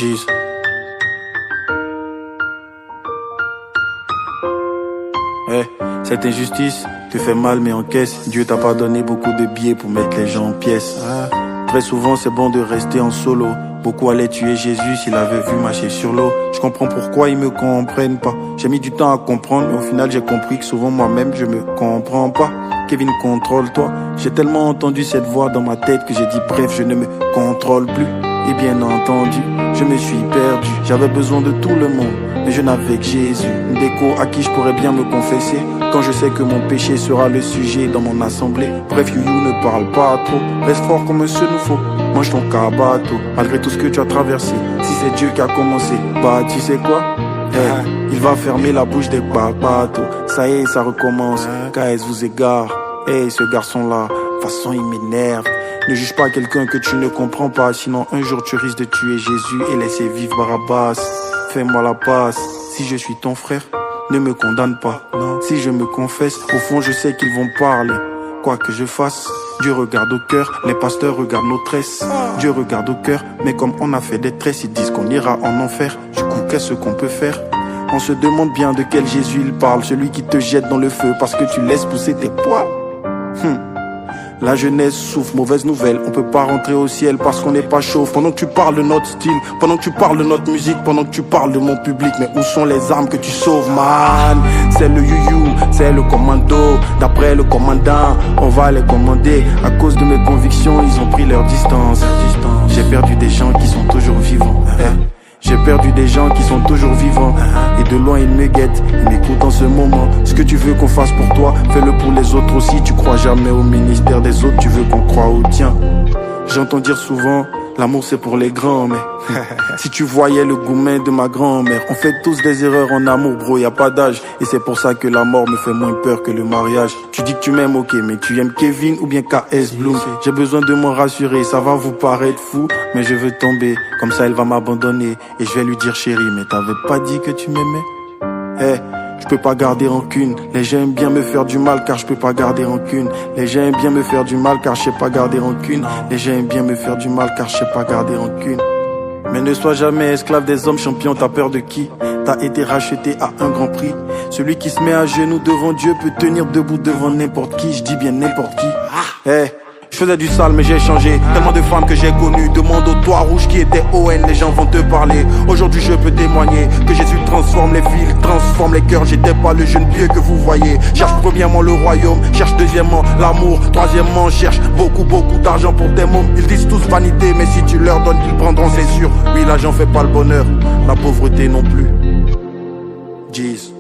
Jeez. Cette injustice te fait mal mais encaisse. Dieu t'a pas donné beaucoup de billets pour mettre les gens en pièces. Très souvent c'est bon de rester en solo. Beaucoup allaient tuer Jésus s'il avait vu marcher sur l'eau. Je comprends pourquoi ils me comprennent pas. J'ai mis du temps à comprendre mais au final j'ai compris que souvent moi-même je me comprends pas. Kevin, contrôle-toi. J'ai tellement entendu cette voix dans ma tête que j'ai dit bref je ne me contrôle plus. Et bien entendu, je me suis perdu. J'avais besoin de tout le monde, mais je n'avais que Jésus. Une déco à qui je pourrais bien me confesser quand je sais que mon péché sera le sujet dans mon assemblée. Bref, Youyou, ne parle pas trop. Reste fort comme un seul-nous-faut. Mange ton cabato, malgré tout ce que tu as traversé. Si c'est Dieu qui a commencé, bah tu sais quoi? Il va fermer la bouche des babatos. Ça y est, ça recommence. KS vous égare. Ce garçon-là, de toute façon il m'énerve. Ne juge pas quelqu'un que tu ne comprends pas, sinon un jour tu risques de tuer Jésus et laisser vivre Barabbas. Fais-moi la passe, si je suis ton frère, ne me condamne pas. Si je me confesse, au fond je sais qu'ils vont parler. Quoi que je fasse, Dieu regarde au cœur, les pasteurs regardent nos tresses. Dieu regarde au cœur, mais comme on a fait des tresses, ils disent qu'on ira en enfer. Du coup, qu'est-ce qu'on peut faire? On se demande bien de quel Jésus il parle, celui qui te jette dans le feu parce que tu laisses pousser tes poils. La jeunesse souffre, mauvaise nouvelle, on peut pas rentrer au ciel parce qu'on n'est pas chauve. Pendant que tu parles de notre style, pendant que tu parles de notre musique, pendant que tu parles de mon public, mais où sont les âmes que tu sauves, man? C'est le Youyou, c'est le commando, d'après le commandant, on va les commander. À cause de mes convictions, ils ont pris leur distance. J'ai perdu des gens qui sont toujours vivants. J'ai perdu des gens qui sont toujours vivants. Et de loin ils me guettent, ils m'écoutent en ce moment. Ce que tu veux qu'on fasse pour toi, fais-le pour les autres aussi. Tu crois jamais au ministère des autres, tu veux qu'on croie au tien. J'entends dire souvent, l'amour c'est pour les grands, mais si tu voyais le gourmet de ma grand-mère. On fait tous des erreurs en amour, bro, y a pas d'âge. Et c'est pour ça que la mort me fait moins peur que le mariage. Tu dis que tu m'aimes, ok, mais tu aimes Kevin ou bien KS Bloom. J'ai besoin de m'en rassurer, ça va vous paraître fou, mais je veux tomber, comme ça elle va m'abandonner. Et je vais lui dire chérie, mais t'avais pas dit que tu m'aimais? Je peux pas garder rancune. Les gens aiment bien me faire du mal car je peux pas garder rancune. Les gens aiment bien me faire du mal car je sais pas garder rancune. Les gens aiment bien me faire du mal car je sais pas garder rancune. Mais ne sois jamais esclave des hommes champions, t'as peur de qui? T'as été racheté à un grand prix. Celui qui se met à genoux devant Dieu peut tenir debout devant n'importe qui. Je dis bien n'importe qui. Je faisais du sale mais j'ai changé. Tellement de femmes que j'ai connues. Demande au toit rouge qui était ON, les gens vont te parler. Aujourd'hui je peux témoigner que Jésus transforme les villes, transforme les cœurs. J'étais pas le jeune vieux que vous voyez. Cherche premièrement le royaume, cherche deuxièmement l'amour, troisièmement cherche beaucoup d'argent pour tes mômes. Ils disent tous vanité, mais si tu leur donnes ils prendront, c'est sûr. Oui, l'argent fait pas le bonheur, la pauvreté non plus. Jeez.